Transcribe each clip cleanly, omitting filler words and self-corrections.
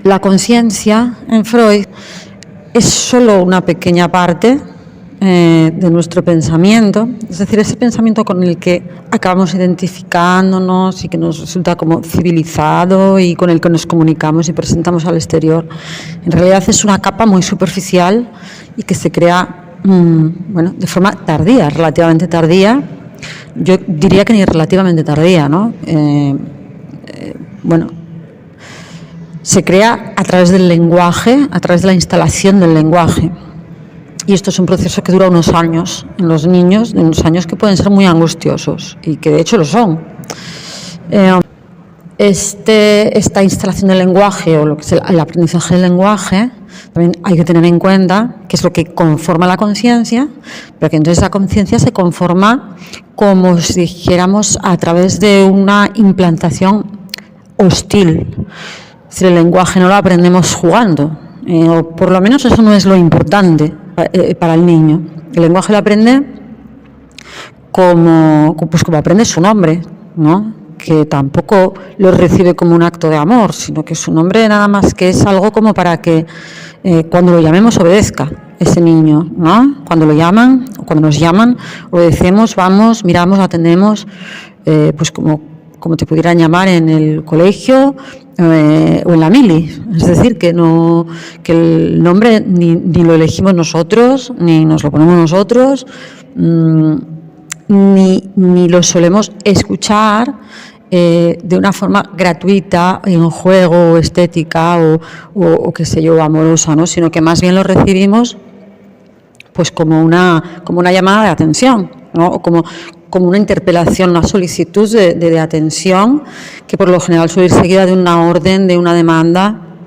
La conciencia en Freud es solo una pequeña parte de nuestro pensamiento, es decir, ese pensamiento con el que acabamos identificándonos y que nos resulta como civilizado y con el que nos comunicamos y presentamos al exterior. En realidad es una capa muy superficial y que se crea de forma tardía, relativamente tardía. Yo diría que ni relativamente tardía, ¿no? Se crea a través del lenguaje, a través de la instalación del lenguaje. Y esto es un proceso que dura unos años en los niños, de unos años que pueden ser muy angustiosos y que de hecho lo son. Esta instalación del lenguaje o lo que es el aprendizaje del lenguaje, también hay que tener en cuenta que es lo que conforma la conciencia, pero que entonces la conciencia se conforma como si dijéramos a través de una implantación hostil. Es decir, el lenguaje no lo aprendemos jugando, o por lo menos eso no es lo importante para el niño. El lenguaje lo aprende como aprende su nombre, ¿no? Que tampoco lo recibe como un acto de amor, sino que su nombre nada más que es algo como para que cuando lo llamemos obedezca ese niño, ¿no? Cuando lo llaman, o cuando nos llaman, obedecemos, vamos, miramos, atendemos, como te pudieran llamar en el colegio o en la mili. Es decir, que el nombre ni lo elegimos nosotros, ni nos lo ponemos nosotros, ni lo solemos escuchar de una forma gratuita, en juego, estética o qué sé yo, amorosa, ¿no? Sino que más bien lo recibimos pues como una llamada de atención, ¿no? O como una interpelación, una solicitud de atención, que por lo general suele ir seguida de una orden, de una demanda.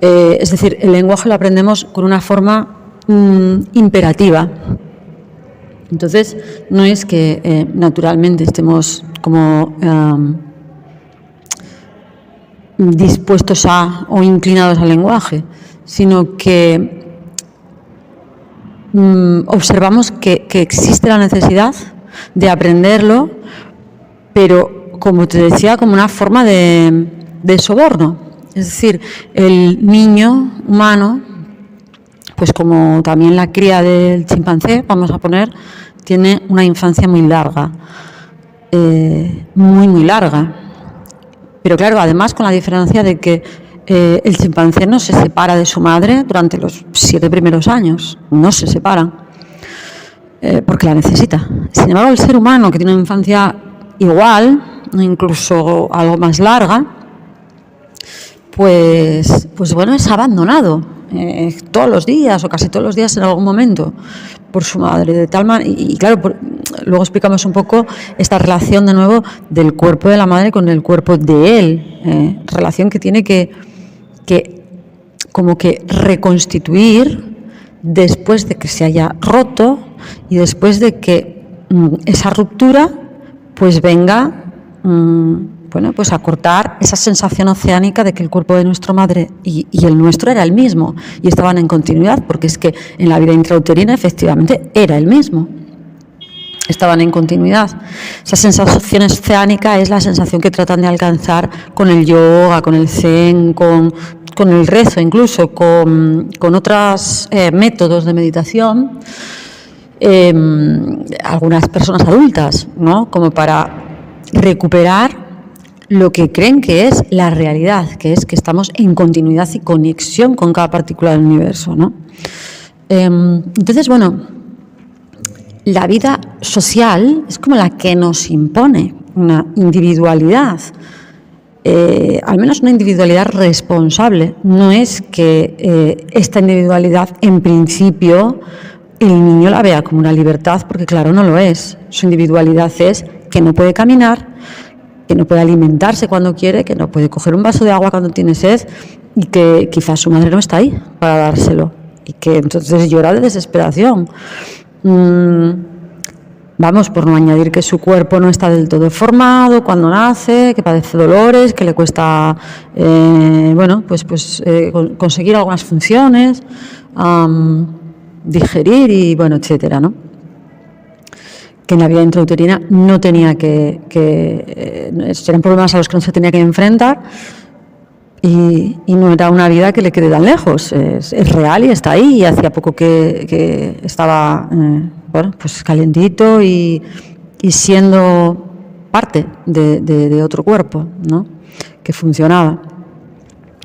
Es decir, el lenguaje lo aprendemos con una forma imperativa. Entonces, no es que naturalmente estemos como dispuestos o inclinados al lenguaje, sino que observamos que existe la necesidad de aprenderlo, pero, como te decía, como una forma de soborno. Es decir, el niño humano, pues como también la cría del chimpancé, vamos a poner, tiene una infancia muy larga, muy larga. Pero claro, además con la diferencia de que el chimpancé no se separa de su madre durante los 7 primeros años, no se separan, porque la necesita. Sin embargo, el ser humano, que tiene una infancia igual, incluso algo más larga, pues bueno, es abandonado todos los días o casi todos los días en algún momento por su madre, de tal manera, y claro, luego explicamos un poco esta relación de nuevo del cuerpo de la madre con el cuerpo de él, relación que tiene que como que reconstituir después de que se haya roto y después de que esa ruptura pues venga pues a cortar esa sensación oceánica de que el cuerpo de nuestra madre y el nuestro era el mismo y estaban en continuidad, porque es que en la vida intrauterina efectivamente era el mismo, estaban en continuidad. Esa sensación oceánica es la sensación que tratan de alcanzar con el yoga, con el zen, con el rezo, incluso con otros métodos de meditación, algunas personas adultas, ¿no? Como para recuperar lo que creen que es la realidad, que es que estamos en continuidad y conexión con cada partícula del universo, ¿no? Entonces, bueno, la vida social es como la que nos impone una individualidad, al menos una individualidad responsable. No es que esta individualidad, en principio, el niño la vea como una libertad, porque claro, no lo es. Su individualidad es que no puede caminar, que no puede alimentarse cuando quiere, que no puede coger un vaso de agua cuando tiene sed y que quizás su madre no está ahí para dárselo y que entonces llora de desesperación. Vamos, por no añadir que su cuerpo no está del todo formado cuando nace, que padece dolores, que le cuesta conseguir algunas funciones, digerir y bueno, etcétera, ¿no? Que en la vida intrauterina no tenía eran problemas a los que no se tenía que enfrentar, y no era una vida que le quede tan lejos, es real y está ahí, y hacía poco que estaba bueno, pues calentito y siendo parte de otro cuerpo, ¿no? Que funcionaba.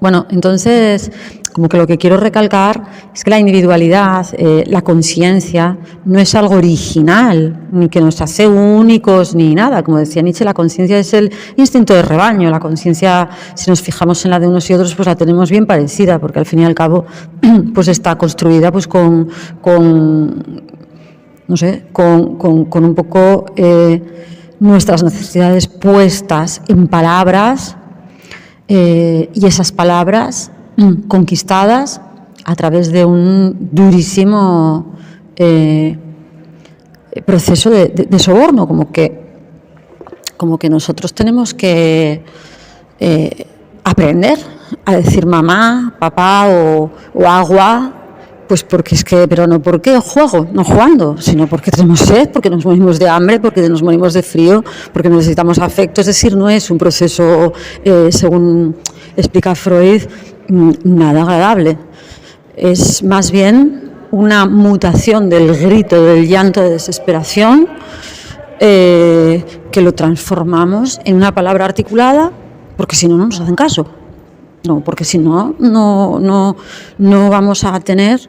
Bueno, entonces, como que lo que quiero recalcar es que la individualidad, la conciencia, no es algo original, ni que nos hace únicos, ni nada. Como decía Nietzsche, la conciencia es el instinto de rebaño. La conciencia, si nos fijamos en la de unos y otros, pues la tenemos bien parecida, porque al fin y al cabo, pues está construida pues con no sé, con un poco nuestras necesidades puestas en palabras, y esas palabras conquistadas a través de un durísimo proceso de soborno, como que nosotros tenemos que aprender a decir mamá, papá o agua, pues porque es que, pero no porque juego, no jugando, sino porque tenemos sed, porque nos morimos de hambre, porque nos morimos de frío, porque necesitamos afecto. Es decir, no es un proceso, según explica Freud, nada agradable. Es más bien una mutación del grito, del llanto de desesperación, que lo transformamos en una palabra articulada, porque si no, no nos hacen caso. No, porque si no, no vamos a tener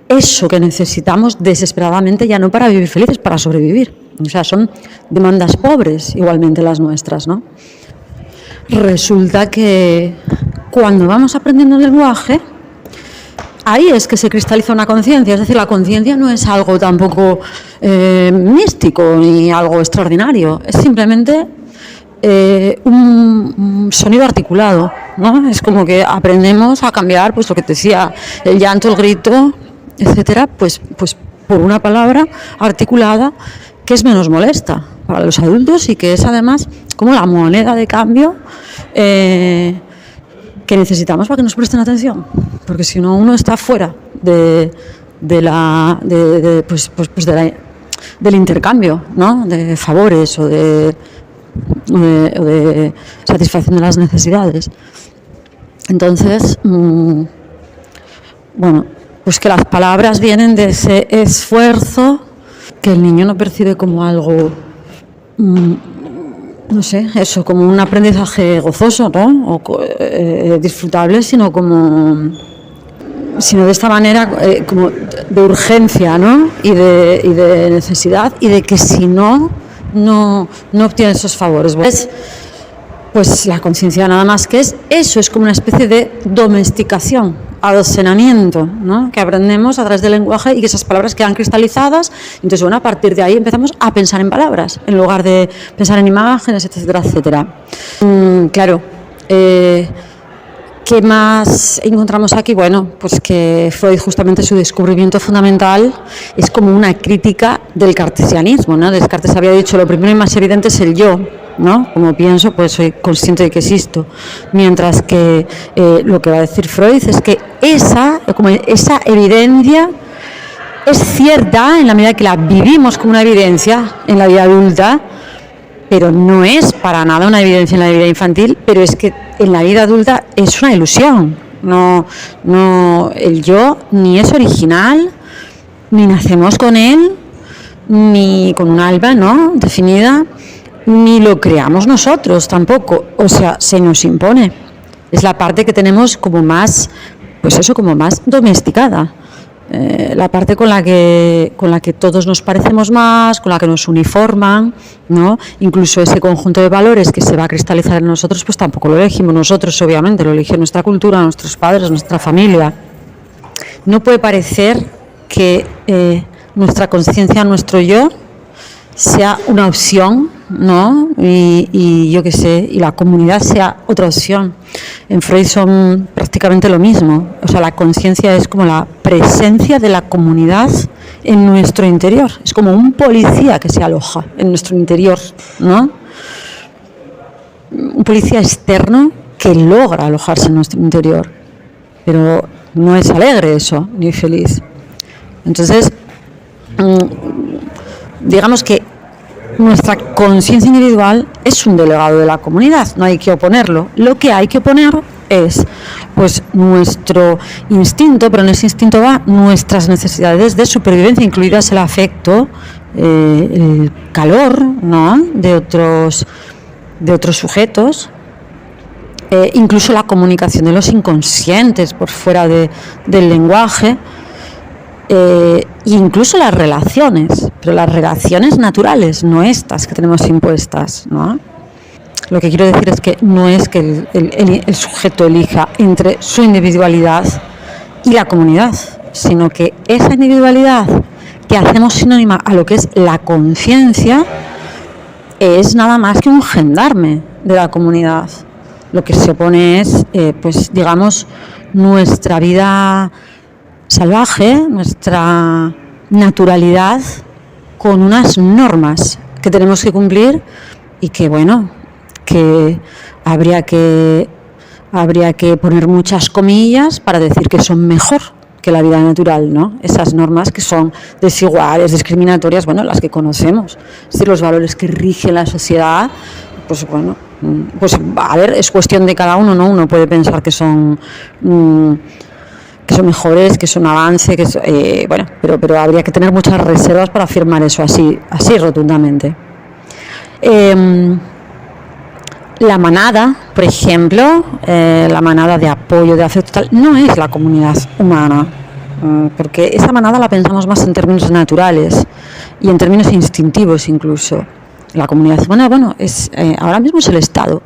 eso que necesitamos desesperadamente, ya no para vivir felices, para sobrevivir. O sea, son demandas pobres, igualmente las nuestras, ¿no? Resulta que cuando vamos aprendiendo el lenguaje, ahí es que se cristaliza una conciencia. Es decir, la conciencia no es algo tampoco místico ni algo extraordinario, es simplemente un sonido articulado, ¿no? Es como que aprendemos a cambiar, pues lo que te decía, el llanto, el grito, etcétera, pues por una palabra articulada que es menos molesta para los adultos y que es además como la moneda de cambio que necesitamos para que nos presten atención, porque si no uno está fuera del intercambio, ¿no? De favores o de satisfacción de las necesidades. Entonces, bueno, pues que las palabras vienen de ese esfuerzo que el niño no percibe como algo, no sé, eso, como un aprendizaje gozoso, ¿no? O disfrutable, sino de esta manera como de urgencia, ¿no? Y de necesidad, y de que si no obtiene esos favores. Pues la conciencia nada más que es eso, es como una especie de domesticación, adoctrinamiento, ¿no? Que aprendemos a través del lenguaje y que esas palabras quedan cristalizadas. Entonces, bueno, a partir de ahí empezamos a pensar en palabras, en lugar de pensar en imágenes, etcétera, etcétera. Claro, ¿qué más encontramos aquí? Bueno, pues que Freud, justamente su descubrimiento fundamental es como una crítica del cartesianismo, ¿no? Descartes había dicho, lo primero y más evidente es el yo, ¿no? Como pienso, pues soy consciente de que existo. Mientras que lo que va a decir Freud es que esa evidencia es cierta en la medida que la vivimos como una evidencia en la vida adulta, pero no es para nada una evidencia en la vida infantil, pero es que en la vida adulta es una ilusión. No, el yo ni es original, ni nacemos con él, ni con un alma, ¿no? Definida, ni lo creamos nosotros tampoco. O sea, se nos impone. Es la parte que tenemos como más, pues eso, como más domesticada. La parte con la que todos nos parecemos más, con la que nos uniforman, ¿no? Incluso ese conjunto de valores que se va a cristalizar en nosotros, pues tampoco lo elegimos nosotros, obviamente, lo eligió nuestra cultura, nuestros padres, nuestra familia. No puede parecer que nuestra conciencia, nuestro yo, sea una opción, ¿no? Y yo qué sé, y la comunidad sea otra opción. En Freud son prácticamente lo mismo. O sea, la conciencia es como la presencia de la comunidad en nuestro interior. Es como un policía que se aloja en nuestro interior, ¿no? Un policía externo que logra alojarse en nuestro interior. Pero no es alegre eso, ni feliz. Entonces, digamos que nuestra conciencia individual es un delegado de la comunidad, no hay que oponerlo. Lo que hay que oponer es pues nuestro instinto, pero en ese instinto va nuestras necesidades de supervivencia, incluidas el afecto, el calor, ¿no?, de otros sujetos, incluso la comunicación de los inconscientes por fuera del lenguaje, incluso las relaciones, pero las relaciones naturales, no estas que tenemos impuestas, ¿no? Lo que quiero decir es que no es que el sujeto elija entre su individualidad y la comunidad, sino que esa individualidad que hacemos sinónima a lo que es la conciencia es nada más que un gendarme de la comunidad. Lo que se opone es, pues digamos, nuestra vida salvaje, nuestra naturalidad, con unas normas que tenemos que cumplir y que, bueno, que habría que poner muchas comillas para decir que son mejor que la vida natural, ¿no? Esas normas que son desiguales, discriminatorias, bueno, las que conocemos. Si los valores que rigen la sociedad, pues bueno, pues a ver, es cuestión de cada uno, ¿no? Uno puede pensar que son mejores, que son avance, bueno, pero habría que tener muchas reservas para afirmar eso así rotundamente. La manada, por ejemplo, la manada de apoyo, de afecto, tal, no es la comunidad humana, porque esa manada la pensamos más en términos naturales y en términos instintivos incluso. La comunidad humana, bueno, ahora mismo es el Estado.